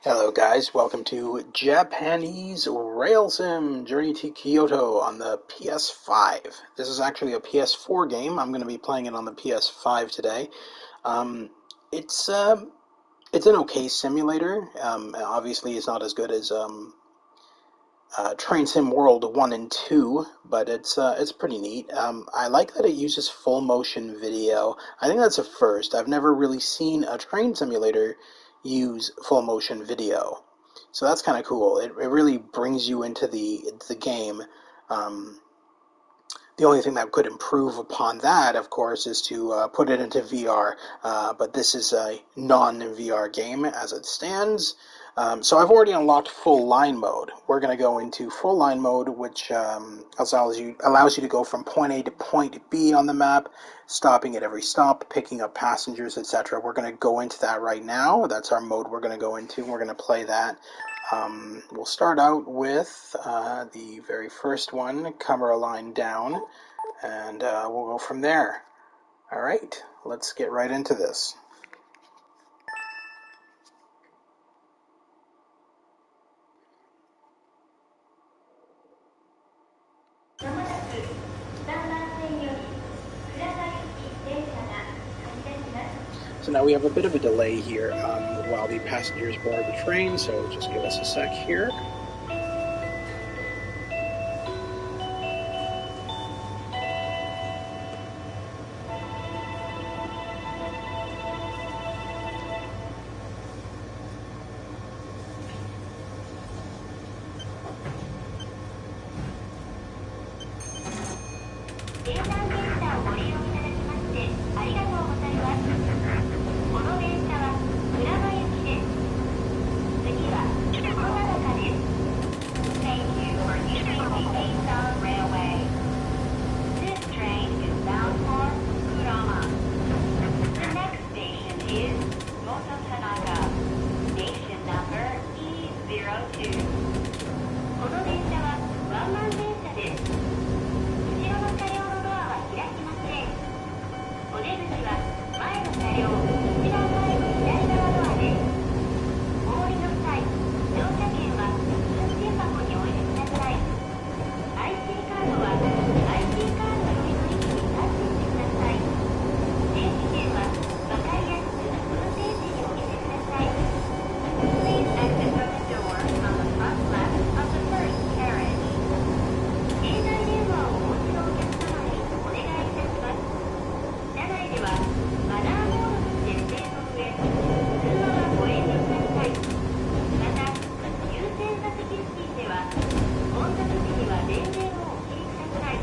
Hello guys, welcome to Japanese Rail Sim Journey to Kyoto on the PS5. This is actually a PS4 game. I'm going to be playing it on the PS5 today. Um, it's uh, it's an okay simulator. Obviously, it's not as good as Train Sim World 1 and 2, but it's pretty neat. I like that it uses full motion video. I think that's a first. I've never really seen a train simulator use full motion video. So that's kind of cool. It really brings you into the game. Um, the only thing that could improve upon that, of course, is to put it into VR. But this is a non-VR game as it stands. So I've already unlocked full line mode. We're going to go into full line mode, which allows you to go from point A to point B on the map, stopping at every stop, picking up passengers, etc. We're going to go into that right now. That's our mode we're going to go into. We're going to play that. We'll start out with the very first one, camera line down, and we'll go from there. All right, let's get right into this. So now we have a bit of a delay here while the passengers board the train, so just give us a sec here. Thank you for using the Eizan Railway. This train is bound for Kurama. The next station is Mountainous. Station number E02. この電車はワンマン電車です。後ろの車両のドアは開きません。お出口は前の車両一番前の左側ドアです。お降りの際、乗車券は通信箱にお入れください。IC カードは IC カードの読み取り機にタッチしてください。電子券はわかりやすく運転士にお見せください。Please exit from the door on the front left of the first carriage. 携帯電話をお持ちのお客様にお願いいたします。車内ではマナーモードの設定の上、通話はご遠慮ください。また、優先座席付近では、混雑時には電源をお切りください。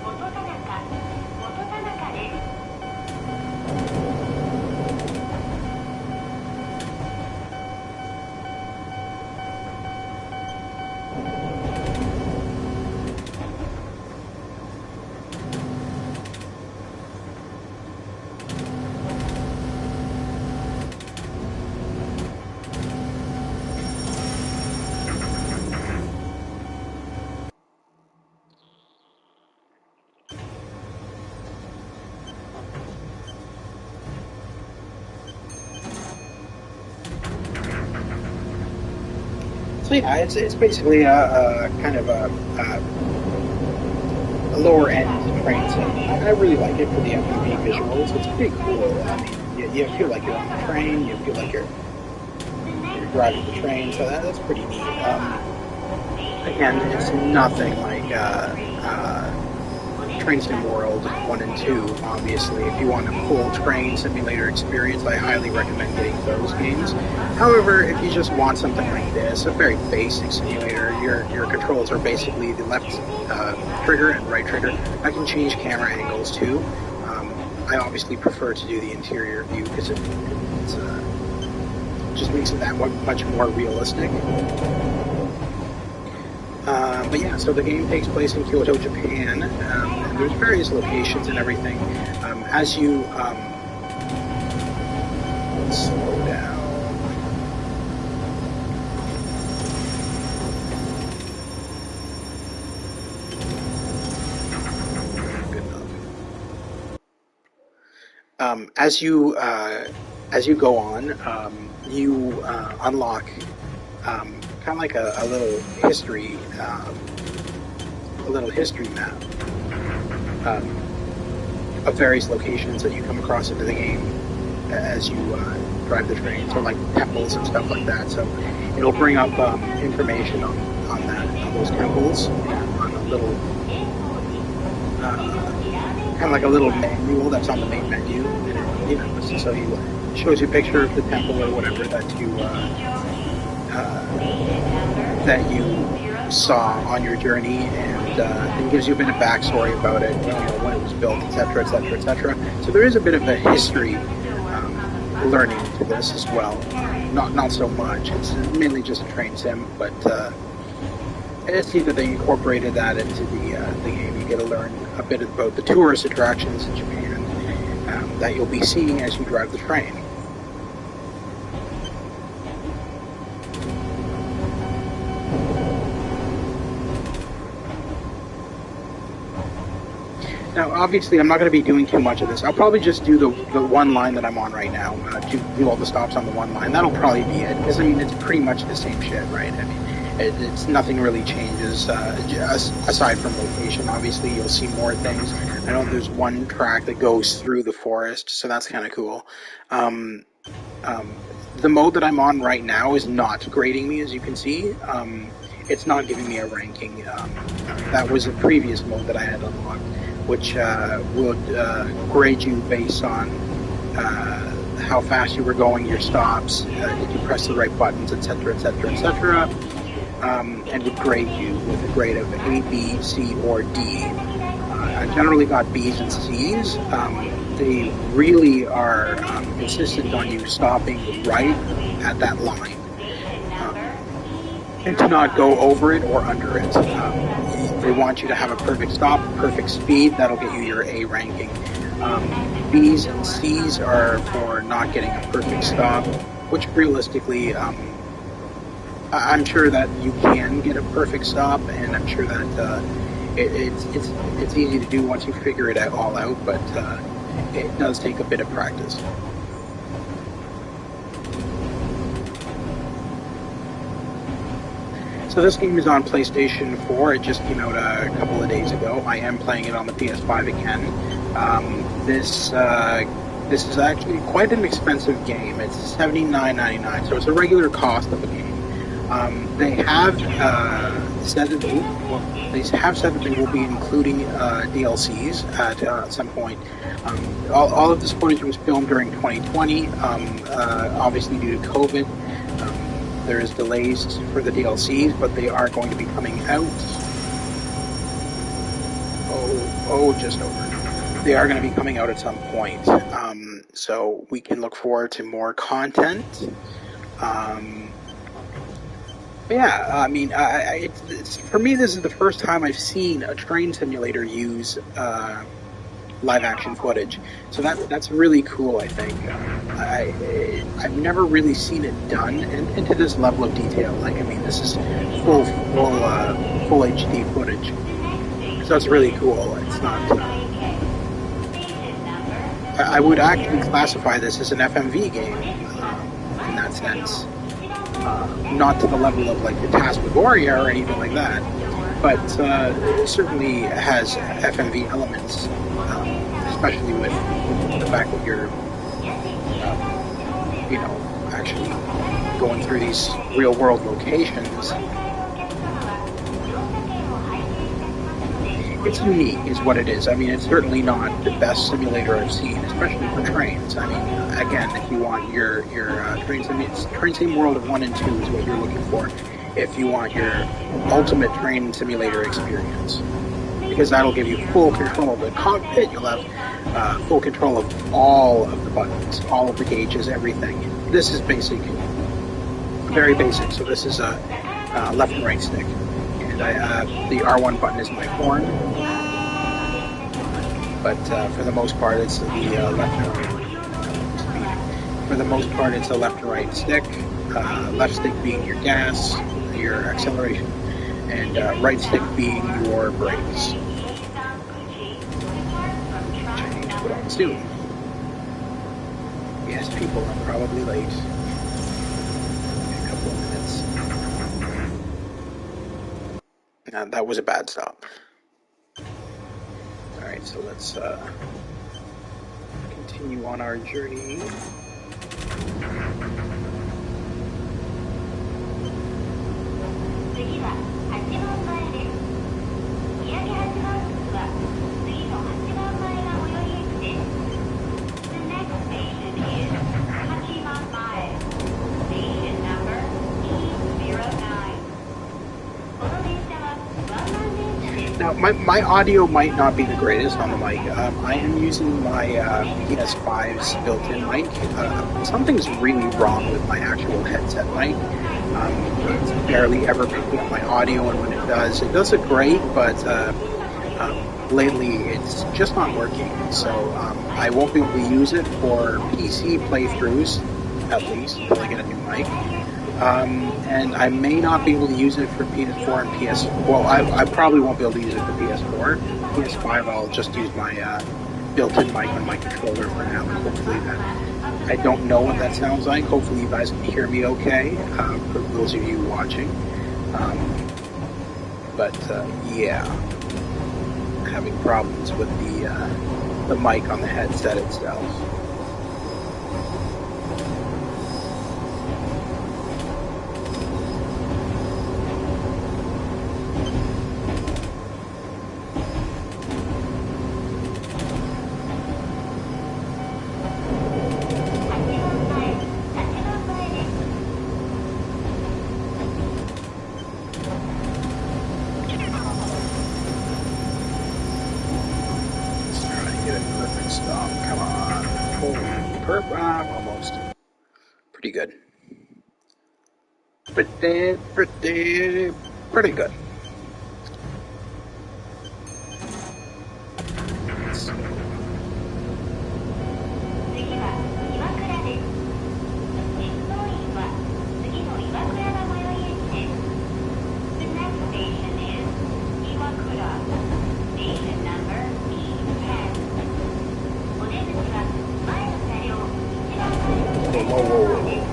元田中です。So yeah, it's basically a kind of a lower end train sim. I really like it for the FPV visuals. It's pretty cool. I mean, you feel like you're on the train. You feel like you're driving the train. So that's pretty neat. Again, it's nothing like Train Sim World 1 and 2, obviously. If you want a full train simulator experience, I highly recommend getting those games. However, if you just want something like this, a very basic simulator, your controls are basically the left trigger and right trigger. I can change camera angles too. I obviously prefer to do the interior view because it just makes it that much more realistic. But yeah, so the game takes place in Kyoto, Japan. there's various locations and everything. As you slow down. Good enough. As you go on, you unlock kind of like a little history map of various locations that you come across into the game as you drive the train, so like temples and stuff like that. So it'll bring up information on those temples on a little kind of like a little manual that's on the main menu, and so it shows you a picture of the temple or whatever that you saw on your journey, and gives you a bit of backstory about it, when it was built, etc., etc., etc. So there is a bit of a history learning to this as well. Not so much. It's mainly just a train sim, but it's neat that they incorporated that into the game. You get to learn a bit about the tourist attractions in Japan that you'll be seeing as you drive the train. Now, obviously, I'm not going to be doing too much of this. I'll probably just do the one line that I'm on right now, do all the stops on the one line. That'll probably be it, because, I mean, it's pretty much the same shit, right? I mean, it's nothing really changes, aside from location. Obviously, you'll see more things. I know there's one track that goes through the forest, so that's kind of cool. The mode that I'm on right now is not grading me, as you can see. It's not giving me a ranking. That was a previous mode that I had unlocked, which would grade you based on how fast you were going, your stops, did you press the right buttons, etc., etc., etc., and would grade you with a grade of A, B, C, or D. I generally got B's and C's. They really are insistent on you stopping right at that line, and to not go over it or under it. They want you to have a perfect stop, perfect speed. That'll get you your A ranking. B's and C's are for not getting a perfect stop, which realistically, I'm sure that you can get a perfect stop, and I'm sure that it's easy to do once you figure it all out, but it does take a bit of practice. So this game is on PlayStation 4. It just came out a couple of days ago. I am playing it on the PS5 again. This is actually quite an expensive game. It's $79.99, so it's a regular cost of a game. They have said that they will be including DLCs at some point. All of this footage was filmed during 2020, obviously due to COVID. There is delays for the DLCs, but they are going to be coming out. Just over. They are going to be coming out at some point, so we can look forward to more content. Yeah, I mean, for me, this is the first time I've seen a train simulator use live-action footage, so that's really cool. I think I've never really seen it done into this level of detail. Like, I mean, this is full HD footage, so that's really cool. It's not. I would actually classify this as an FMV game in that sense. Not to the level of like the Tasmagoria or anything like that, but it certainly has FMV elements, especially with the fact that you're, actually going through these real-world locations. It's unique, is what it is. I mean, it's certainly not the best simulator I've seen, especially for trains. I mean, again, if you want your train sim world of 1 and 2 is what you're looking for. If you want your ultimate train simulator experience, because that'll give you full control of the cockpit. You'll have full control of all of the buttons, all of the gauges, everything. This is basic, very basic. So this is a left and right stick. The R1 button is my horn. but for the most part, it's the left and right. For the most part, it's a left and right stick. Left stick being your gas, your acceleration, and right stick being your brakes. Which I need to put on soon. Yes, people, I'm probably late. A couple of minutes. That was a bad stop. Alright, so let's continue on our journey. Now, my audio might not be the greatest on the mic. I am using my PS5's built-in mic. Something's really wrong with my actual headset mic. It's barely ever picking up my audio, and when it does it great, but lately it's just not working. So I won't be able to use it for PC playthroughs, at least, until I get a new mic. And I may not be able to use it for PS4 and PS. Well, I probably won't be able to use it for PS4. PS5, I'll just use my built-in mic on my controller for now. Hopefully that. I don't know what that sounds like. Hopefully you guys can hear me okay. For those of you watching. Yeah, having problems with the mic on the headset itself. Stop, come on. Almost. Pretty good. Pretty good.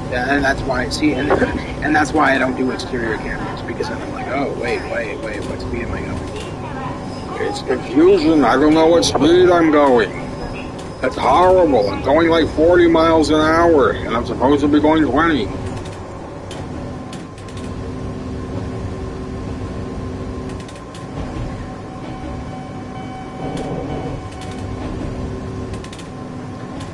And that's why, and that's why I don't do exterior cameras, because then I'm like, oh, wait, what speed am I going? It's confusion, I don't know what speed I'm going. That's horrible, I'm going like 40 miles an hour, and I'm supposed to be going 20.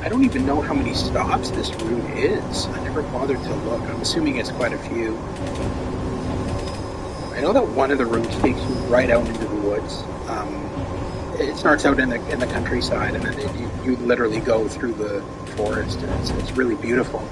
I don't even know how many stops this route is. I never bothered to look. I'm assuming it's quite a few. I know that one of the routes takes you right out into the woods. It starts out in the countryside, and then you literally go through the forest, and it's really beautiful.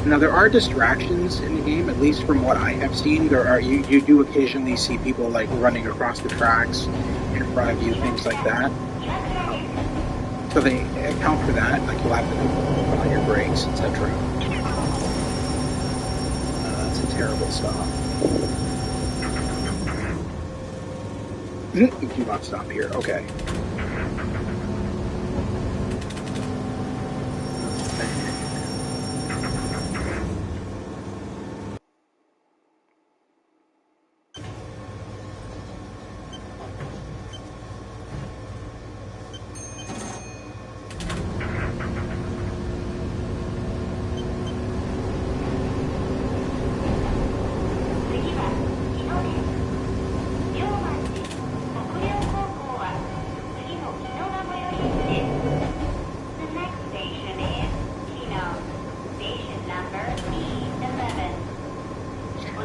Now there are distractions in the game, at least from what I have seen. You do occasionally see people like running across the tracks in front of you, things like that. So they account for that, like you'll have to put on your brakes, etc. That's a terrible stop. You do not stop here, okay.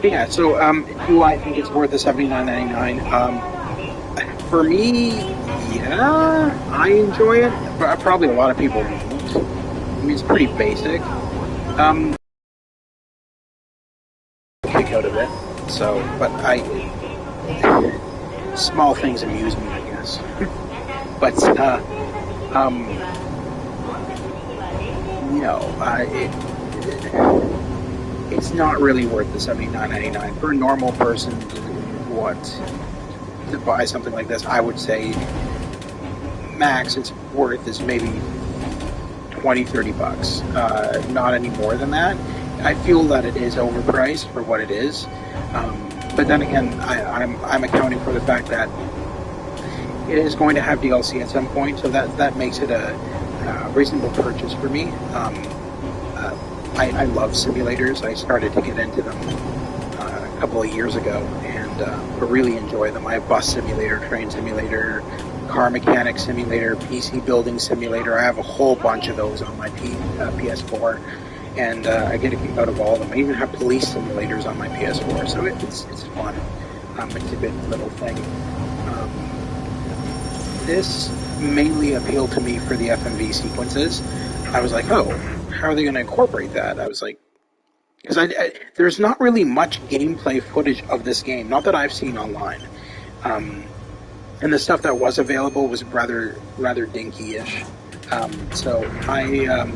Yeah, so do I think it's worth the $79.99? For me, yeah, I enjoy it, but probably a lot of people don't. I mean, it's pretty basic. Kick out of it. So, but small things amuse me, I guess. But it's not really worth the $79.99 for a normal person. What to buy something like this? I would say max it's worth is maybe 20-30 bucks. Not any more than that. I feel that it is overpriced for what it is. But then again, I'm accounting for the fact that it is going to have DLC at some point, so that makes it a reasonable purchase for me. I love simulators. I started to get into them a couple of years ago, and really enjoy them. I have bus simulator, train simulator, car mechanic simulator, PC building simulator. I have a whole bunch of those on my PS4, and I get a kick out of all of them. I even have police simulators on my PS4, so it's fun. It's a good little thing. This mainly appealed to me for the FMV sequences. I was like, oh, how are they going to incorporate that? I was like, because there's not really much gameplay footage of this game, not that I've seen online. And the stuff that was available was rather dinky-ish. So I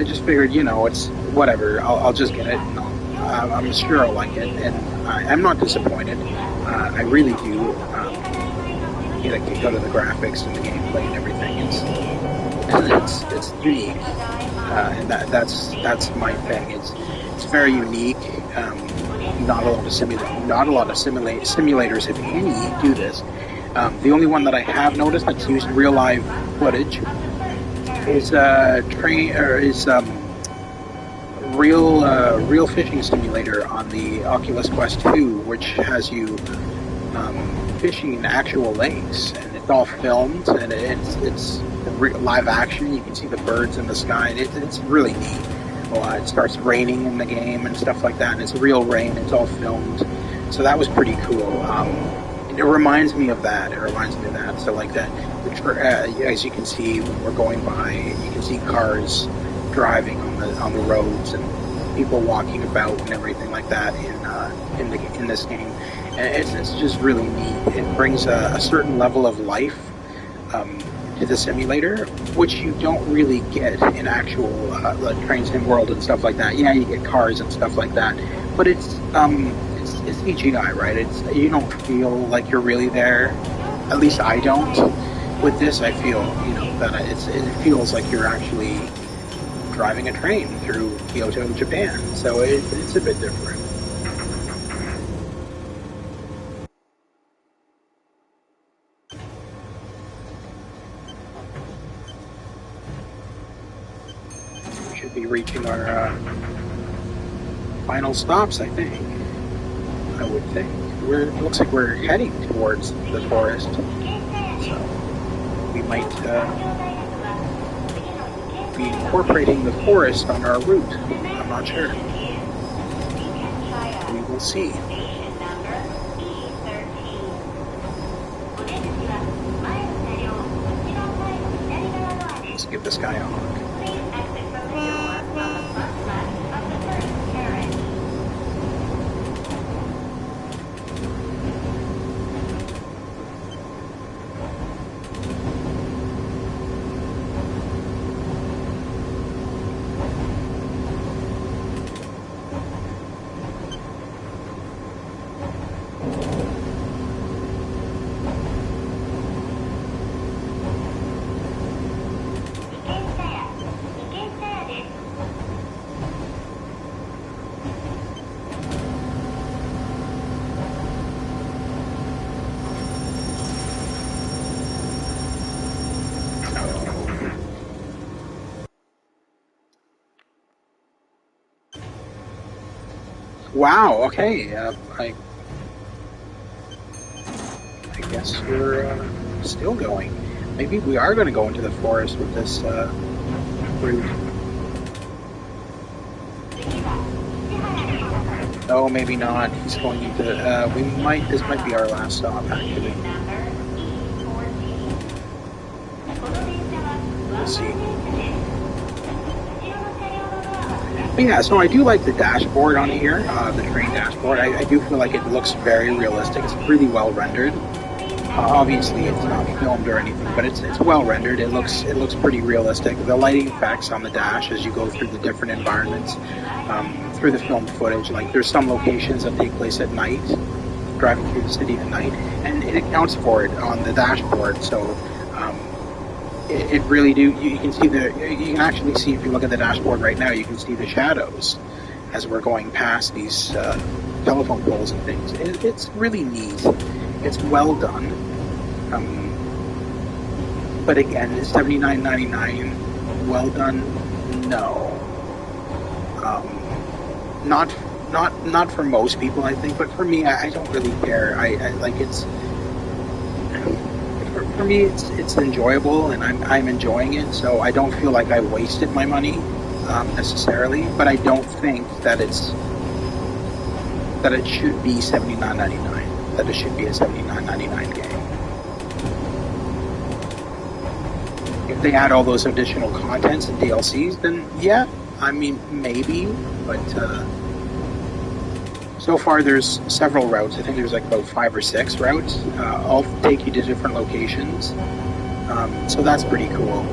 just figured, it's whatever. I'll just get it, and I'm sure I'll like it, and I'm not disappointed. I really do get a kick out of the graphics and the gameplay and everything. It's unique, and that's my thing. It's very unique. Not a lot of simulators, if any, do this. The only one that I have noticed that's used real live footage is real fishing simulator on the Oculus Quest 2, which has you fishing in actual lakes, and it's all filmed, and it's live action. You can see the birds in the sky, and it's really neat. It starts raining in the game and stuff like that, and it's real rain. It's all filmed, so that was pretty cool. It reminds me of that. So like that, as you can see when we're going by, you can see cars driving on the roads and people walking about and everything like that in this game. And it's just really neat. It brings a certain level of life to the simulator, which you don't really get in actual like Train Sim World and stuff like that. Yeah, you get cars and stuff like that, but it's CGI, right? You don't feel like you're really there. At least I don't. With this, I feel that it feels like you're actually driving a train through Kyoto, Japan. So it's a bit different. We should be reaching our final stops, I think. I would think. It looks like we're heading towards the forest. So we might be incorporating the forest on our route. I'm not sure. We will see. Let's give this guy a honk. Wow, okay, I guess we're still going. Maybe we are going to go into the forest with this route. No, maybe not. He's going into, this might be our last stop, actually. We'll see. But yeah, so I do like the dashboard on here, the train dashboard. I do feel like it looks very realistic. It's really well rendered. Obviously, it's not filmed or anything, but it's well rendered. It looks pretty realistic. The lighting effects on the dash as you go through the different environments, through the filmed footage. Like there's some locations that take place at night, driving through the city at night, and it accounts for it on the dashboard. So it really do. You can see you can actually see, if you look at the dashboard right now, you can see the shadows as we're going past these telephone poles and things. It's really neat. It's well done. But again, is $79.99 well done? No. Not for most people, I think, but for me, I don't really care. I like it's. For me, it's enjoyable, and I'm enjoying it. So I don't feel like I wasted my money necessarily. But I don't think that it should be $79.99. That it should be a $79.99 game. If they add all those additional contents and DLCs, then yeah, I mean maybe. But so far, there's several routes. I think there's like about 5 or 6 routes. All take you to different locations. So that's pretty cool.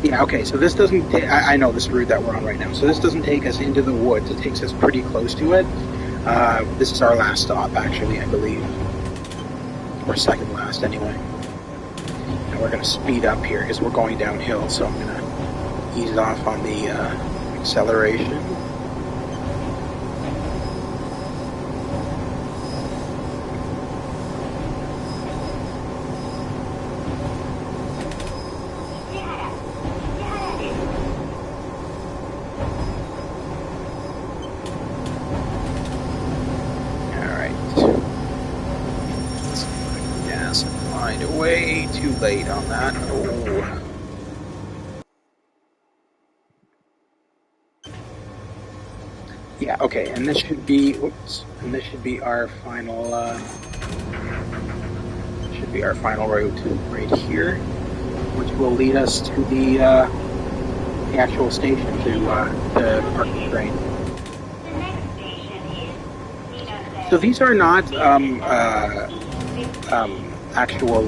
Yeah, okay, so this doesn't I know this route that we're on right now. So this doesn't take us into the woods. It takes us pretty close to it. This is our last stop, actually, I believe. Or second last, anyway. And we're going to speed up here because we're going downhill. So I'm going to ease off on the acceleration. Way too late on that. Oh. Yeah, okay, and this should be our final route right here, which will lead us to the actual station to park the train. So these are not actual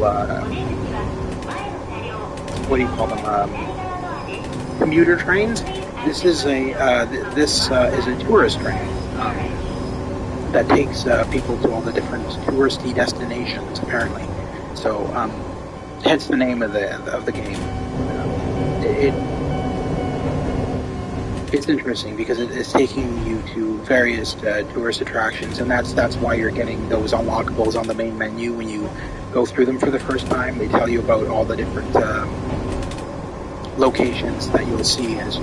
what do you call them? Commuter trains. This is a tourist train that takes people to all the different touristy destinations, apparently. So, hence the name of the game. It's interesting because it's taking you to various tourist attractions, and that's why you're getting those unlockables on the main menu when you go through them for the first time. They tell you about all the different locations that you'll see as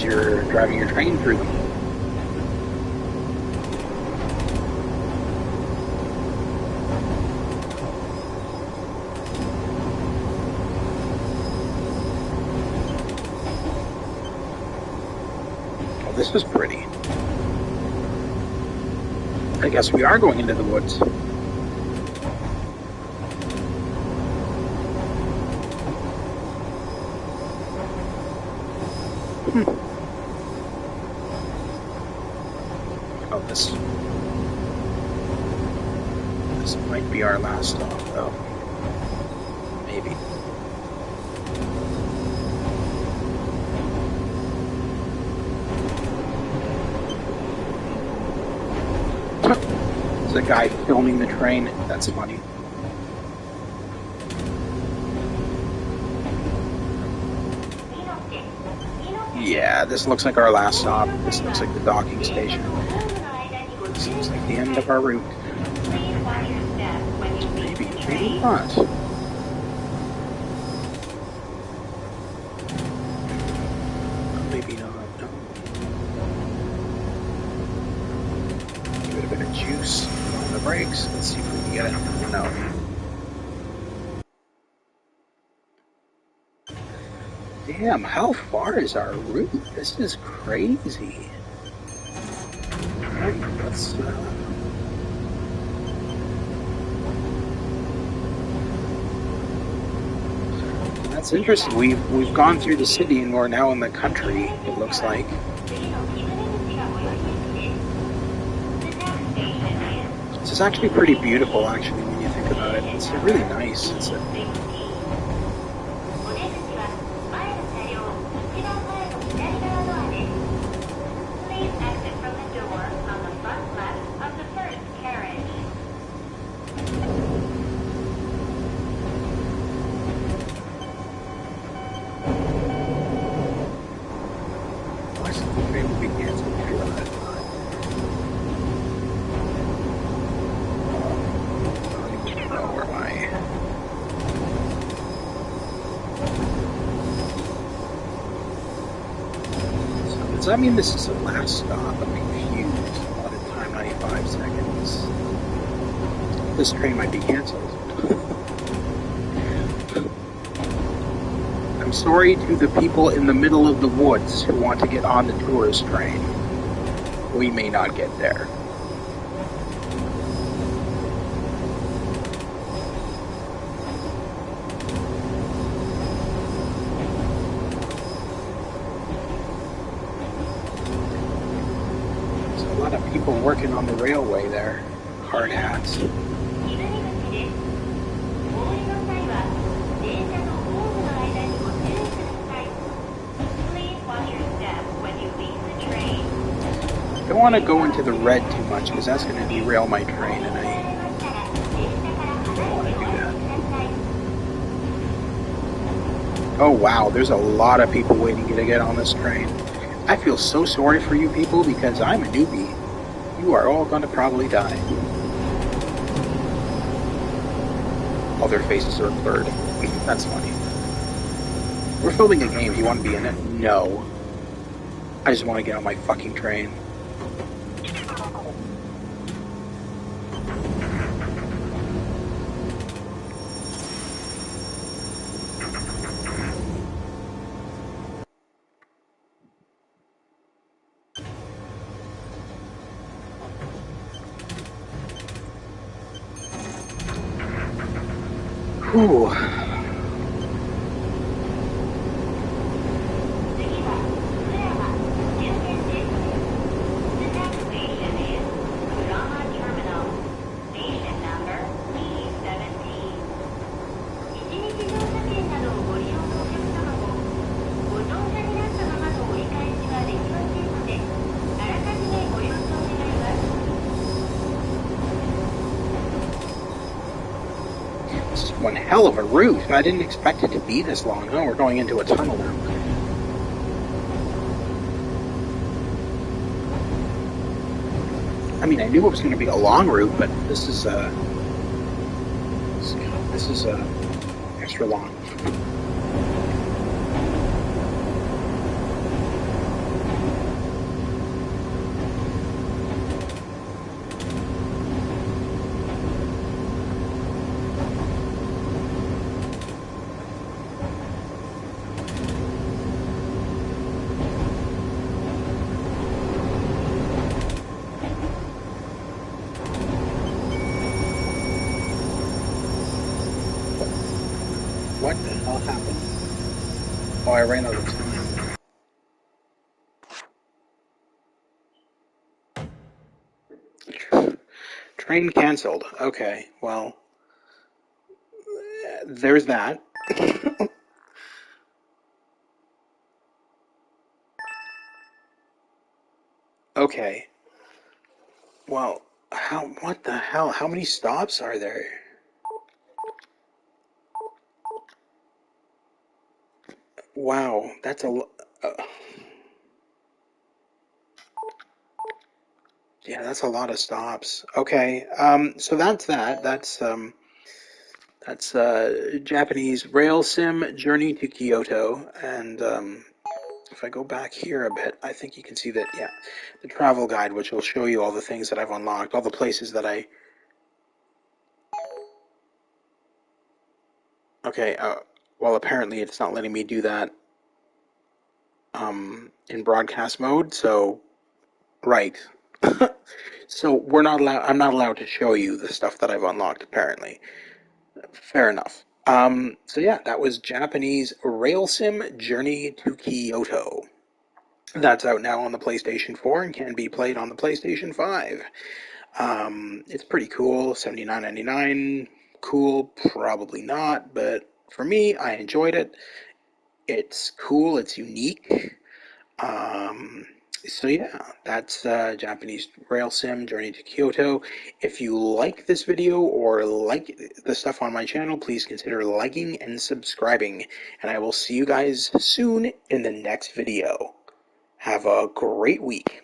you're driving your train through them. Well, this is pretty. I guess we are going into the woods. Oh, this might be our last stop, though. Maybe. There's a guy filming the train. That's funny. Yeah, this looks like our last stop. This looks like the docking station. This looks like the end of our route. Maybe not. Maybe not. No. Give it a bit of juice on the brakes. Let's see if we can get it. No. Damn, how far is our route? This is crazy. Alright, That's interesting. We've gone through the city and we're now in the country, it looks like. This is actually pretty beautiful, actually, when you think about it. It's really nice. Does that mean this is the last stop? I'm confused. Allotted time 95 seconds. This train might be cancelled. I'm sorry to the people in the middle of the woods who want to get on the tourist train. We may not get there. People working on the railway there. Hard hats. I don't want to go into the red too much because that's going to derail my train and I don't want to do that. Oh wow, there's a lot of people waiting to get on this train. I feel so sorry for you people because I'm a newbie. You are all going to probably die. All their faces are blurred. That's funny. We're filming a game. Do you want to be in it? No. I just want to get on my fucking train. Whew. One hell of a route. I didn't expect it to be this long. Oh, we're going into a tunnel now. I mean, I knew it was going to be a long route, but this is extra long. What the hell happened? Oh, I ran out of time. Train cancelled. Okay, well, there's that. Okay. Well, what the hell? How many stops are there? Wow, that's yeah, that's a lot of stops. Okay, so that's that. That's Japanese Rail Sim Journey to Kyoto. And if I go back here a bit, I think you can see that, yeah, the travel guide, which will show you all the things that I've unlocked, all the places that I... Okay, well, apparently it's not letting me do that in broadcast mode, so... Right. So I'm not allowed to show you the stuff that I've unlocked, apparently. Fair enough. So yeah, that was Japanese Rail Sim Journey to Kyoto. That's out now on the PlayStation 4 and can be played on the PlayStation 5. It's pretty cool. 79.99. Cool, probably not, but for me, I enjoyed it. It's cool. It's unique. Um, so yeah, that's Japanese Rail Sim Journey to Kyoto. If you like this video or like the stuff on my channel, please consider liking and subscribing. And I will see you guys soon in the next video. Have a great week.